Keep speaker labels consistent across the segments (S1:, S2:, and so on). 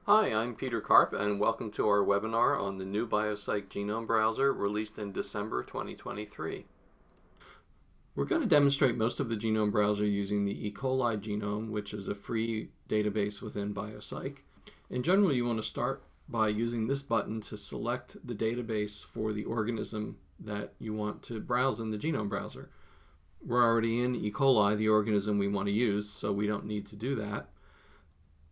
S1: Hi, I'm Peter Karp, and welcome to our webinar on the new BioPsych Genome Browser released in December 2023. We're going to demonstrate most of the Genome Browser using the E. coli genome, which is a free database within BioPsych. In general, you want to start by using this button to select the database for the organism that you want to browse in the Genome Browser. We're already in E. coli, the organism we want to use, so we don't need to do that.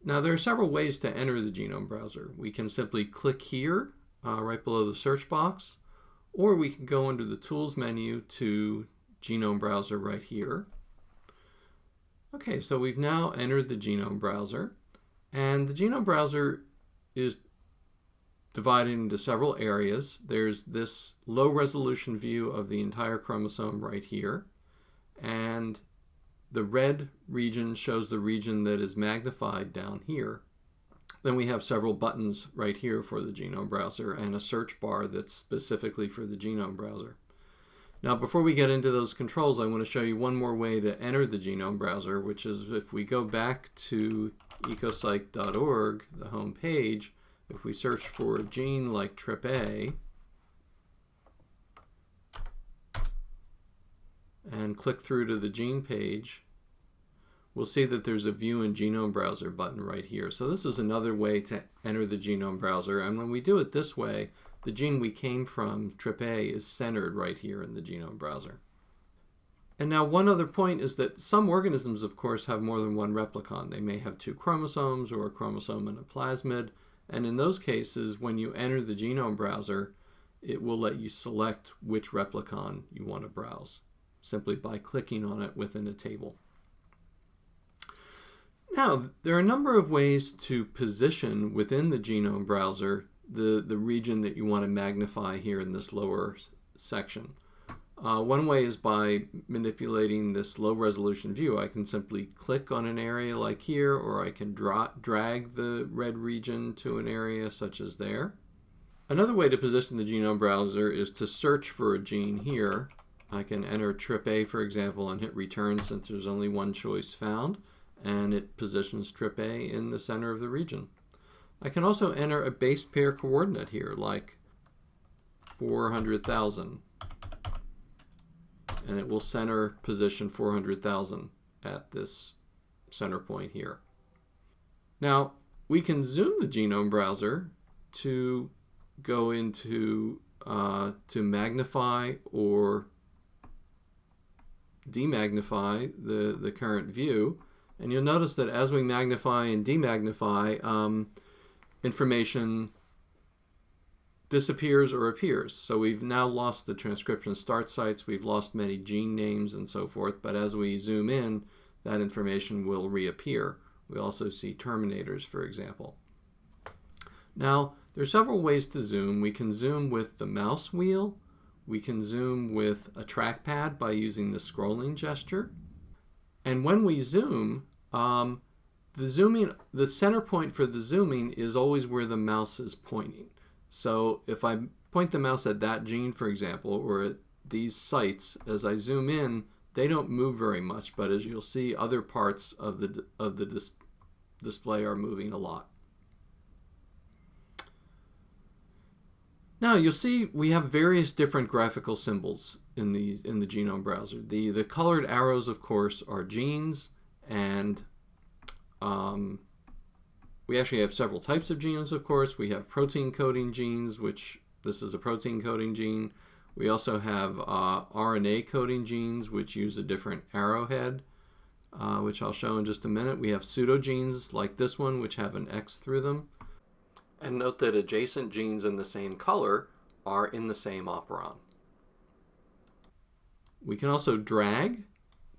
S1: Now, there are several ways to enter the Genome Browser. We can simply click here, right below the search box, or we can go into the Tools menu to Genome Browser right here. Okay, so we've now entered the Genome Browser, and the Genome Browser is divided into several areas. There's this low-resolution view of the entire chromosome right here, and the red region shows the region that is magnified down here. Then we have several buttons right here for the Genome Browser and a search bar that's specifically for the Genome Browser. Now, before we get into those controls, I want to show you one more way to enter the Genome Browser, which is if we go back to ecopsych.org, the home page, if we search for a gene like TRPA, and click through to the gene page, we'll see that there's a View in Genome Browser button right here. So this is another way to enter the Genome Browser. And when we do it this way, the gene we came from, TRPA, is centered right here in the Genome Browser. And now one other point is that some organisms, of course, have more than one replicon. They may have two chromosomes or a chromosome and a plasmid. And in those cases, when you enter the Genome Browser, it will let you select which replicon you want to browse, simply by clicking on it within a table. Now, there are a number of ways to position within the Genome Browser the region that you want to magnify here in this lower section. One way is by manipulating this low resolution view. I can simply click on an area like here, or I can drag the red region to an area such as there. Another way to position the Genome Browser is to search for a gene here. I can enter TRPA, for example, and hit return since there's only one choice found, and it positions TRPA in the center of the region. I can also enter a base pair coordinate here, like 400,000, and it will center position 400,000 at this center point here. Now, we can zoom the Genome Browser to go into to magnify or demagnify the current view, and you'll notice that as we magnify and demagnify, information disappears or appears. So we've now lost the transcription start sites, we've lost many gene names and so forth, but as we zoom in, that information will reappear. We also see terminators, for example. Now, there are several ways to zoom. We can zoom with the mouse wheel. We can zoom with a trackpad by using the scrolling gesture. And when we zoom, the center point for the zooming is always where the mouse is pointing. So if I point the mouse at that gene, for example, or at these sites, as I zoom in, they don't move very much, but as you'll see, other parts of the display are moving a lot. Now you'll see we have various different graphical symbols in the Genome Browser. The colored arrows, of course, are genes, and we actually have several types of genes, of course. We have protein coding genes, which this is a protein coding gene. We also have RNA coding genes, which use a different arrowhead, which I'll show in just a minute. We have pseudogenes like this one, which have an X through them. And note that adjacent genes in the same color are in the same operon. We can also drag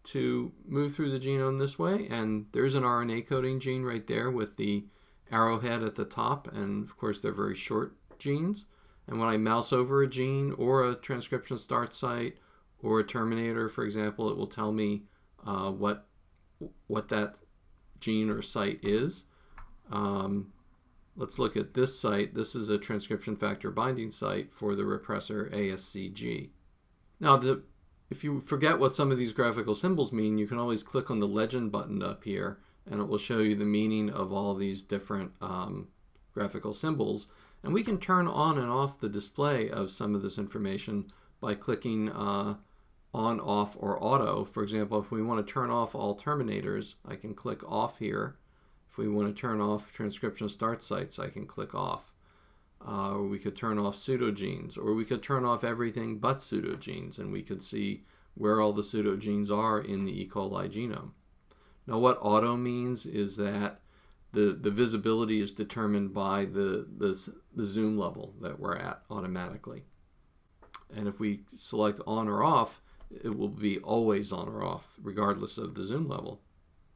S1: to move through the genome this way, and there's an RNA coding gene right there with the arrowhead at the top, and of course they're very short genes. And when I mouse over a gene or a transcription start site or a terminator, for example, it will tell me what that gene or site is. Let's look at this site. This is a transcription factor binding site for the repressor ASCG. Now, if you forget what some of these graphical symbols mean, you can always click on the legend button up here, and it will show you the meaning of all these different graphical symbols. And we can turn on and off the display of some of this information by clicking on, off, or auto. For example, if we want to turn off all terminators, I can click off here. If we want to turn off transcription start sites, I can click off. Or we could turn off pseudogenes, or we could turn off everything but pseudogenes, and we could see where all the pseudogenes are in the E. coli genome. Now, what auto means is that the visibility is determined by the zoom level that we're at automatically. And if we select on or off, it will be always on or off, regardless of the zoom level.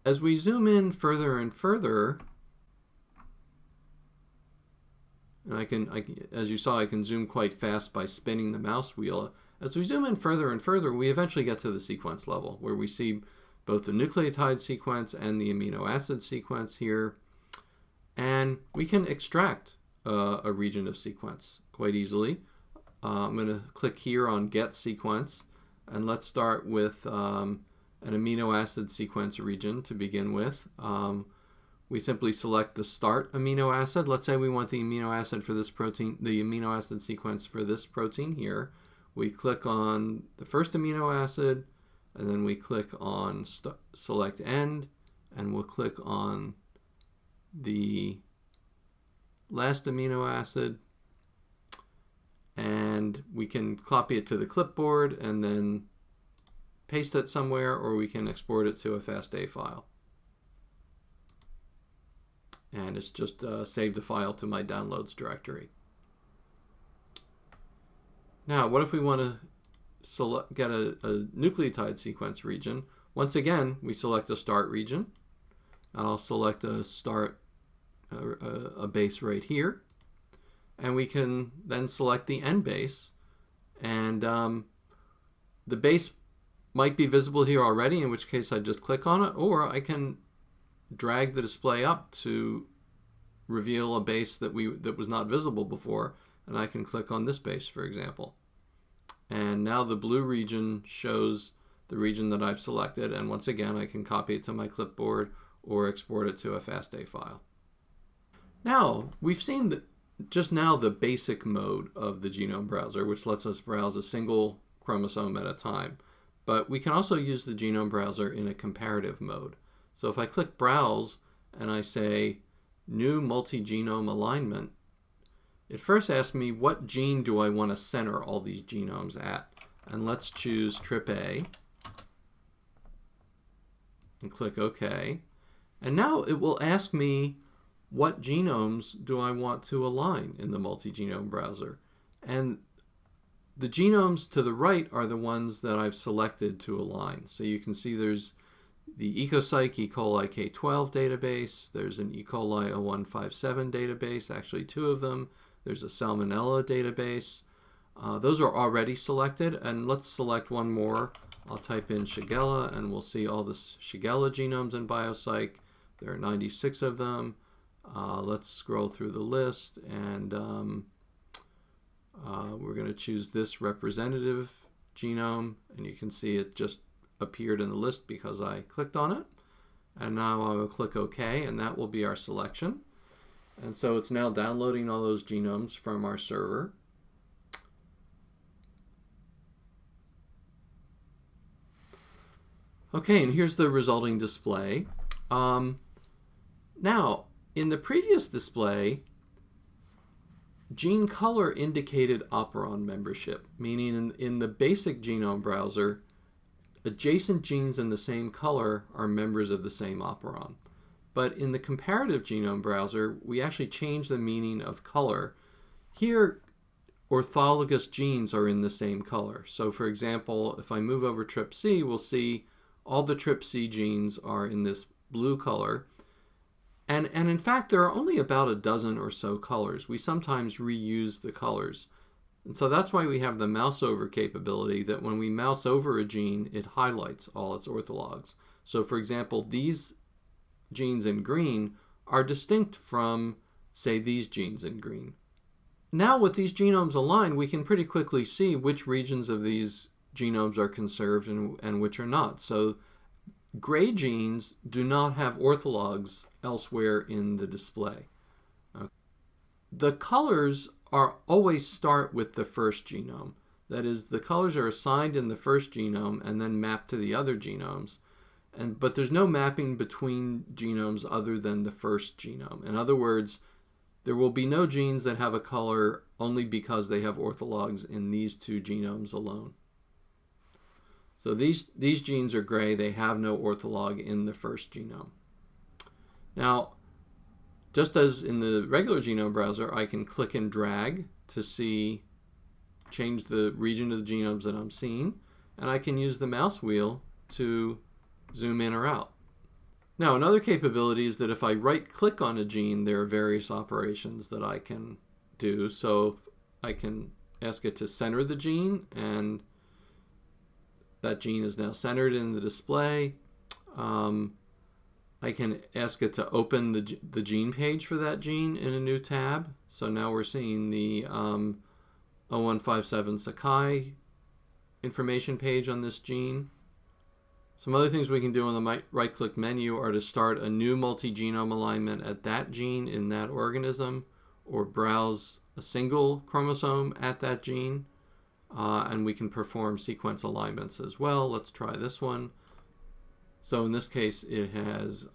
S1: As we zoom in further and further, and as you saw, I can zoom quite fast by spinning the mouse wheel. As we zoom in further and further, we eventually get to the sequence level, where we see both the nucleotide sequence and the amino acid sequence here. And we can extract a region of sequence quite easily. I'm going to click here on Get Sequence, and let's start with an amino acid sequence region to begin with. We simply select the start amino acid. Let's say we want the amino acid for this protein, the amino acid sequence for this protein here. We click on the first amino acid, and then we click on select end, and we'll click on the last amino acid, and we can copy it to the clipboard and then paste it somewhere, or we can export it to a FASTA file. And it's just saved a file to my downloads directory. Now, what if we want to get a nucleotide sequence region? Once again, we select a start region. I'll select a start, a base right here. And we can then select the end base. And the base might be visible here already, in which case I just click on it, or I can drag the display up to reveal a base that was not visible before, and I can click on this base, for example. And now the blue region shows the region that I've selected, and once again I can copy it to my clipboard or export it to a FASTA file. Now, we've seen just now the basic mode of the Genome Browser, which lets us browse a single chromosome at a time. But we can also use the Genome Browser in a comparative mode. So if I click Browse and I say New Multi-Genome Alignment, it first asks me what gene do I want to center all these genomes at. And let's choose TRPA and click OK. And now it will ask me what genomes do I want to align in the Multi-Genome Browser. And the genomes to the right are the ones that I've selected to align. So you can see there's the EcoPsych E. coli K12 database, there's an E. coli 0157 database, actually two of them, there's a Salmonella database. Those are already selected, and let's select one more. I'll type in Shigella, and we'll see all the Shigella genomes in BioPsych. There are 96 of them. Let's scroll through the list, and we're going to choose this representative genome, and you can see it just appeared in the list because I clicked on it. And now I will click OK, and that will be our selection. And so it's now downloading all those genomes from our server. Okay, and here's the resulting display. Now, in the previous display, gene color indicated operon membership, meaning in the basic genome browser, adjacent genes in the same color are members of the same operon. But in the comparative genome browser, we actually change the meaning of color. Here, orthologous genes are in the same color. So for example, if I move over TRPC, we'll see all the TRPC genes are in this blue color. And in fact, there are only about a dozen or so colors. We sometimes reuse the colors. And so that's why we have the mouse over capability, that when we mouse over a gene, it highlights all its orthologs. So for example, these genes in green are distinct from, say, these genes in green. Now with these genomes aligned, we can pretty quickly see which regions of these genomes are conserved and which are not. So gray genes do not have orthologs elsewhere in the display. The colors are always start with the first genome. That is, the colors are assigned in the first genome and then mapped to the other genomes. But there's no mapping between genomes other than the first genome. In other words, there will be no genes that have a color only because they have orthologs in these two genomes alone. So these genes are gray. They have no ortholog in the first genome. Now, just as in the regular genome browser, I can click and drag to change the region of the genomes that I'm seeing, and I can use the mouse wheel to zoom in or out. Now, another capability is that if I right-click on a gene, there are various operations that I can do. So I can ask it to center the gene, and that gene is now centered in the display. I can ask it to open the gene page for that gene in a new tab. So now we're seeing the 0157 Sakai information page on this gene. Some other things we can do on the right-click menu are to start a new multi-genome alignment at that gene in that organism, or browse a single chromosome at that gene, and we can perform sequence alignments as well. Let's try this one. So in this case, it has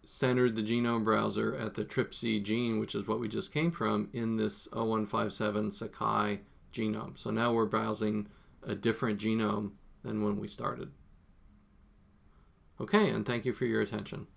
S1: centered the genome browser at the TRPC gene, which is what we just came from, in this 0157 Sakai genome. So now we're browsing a different genome than when we started. Okay, and thank you for your attention.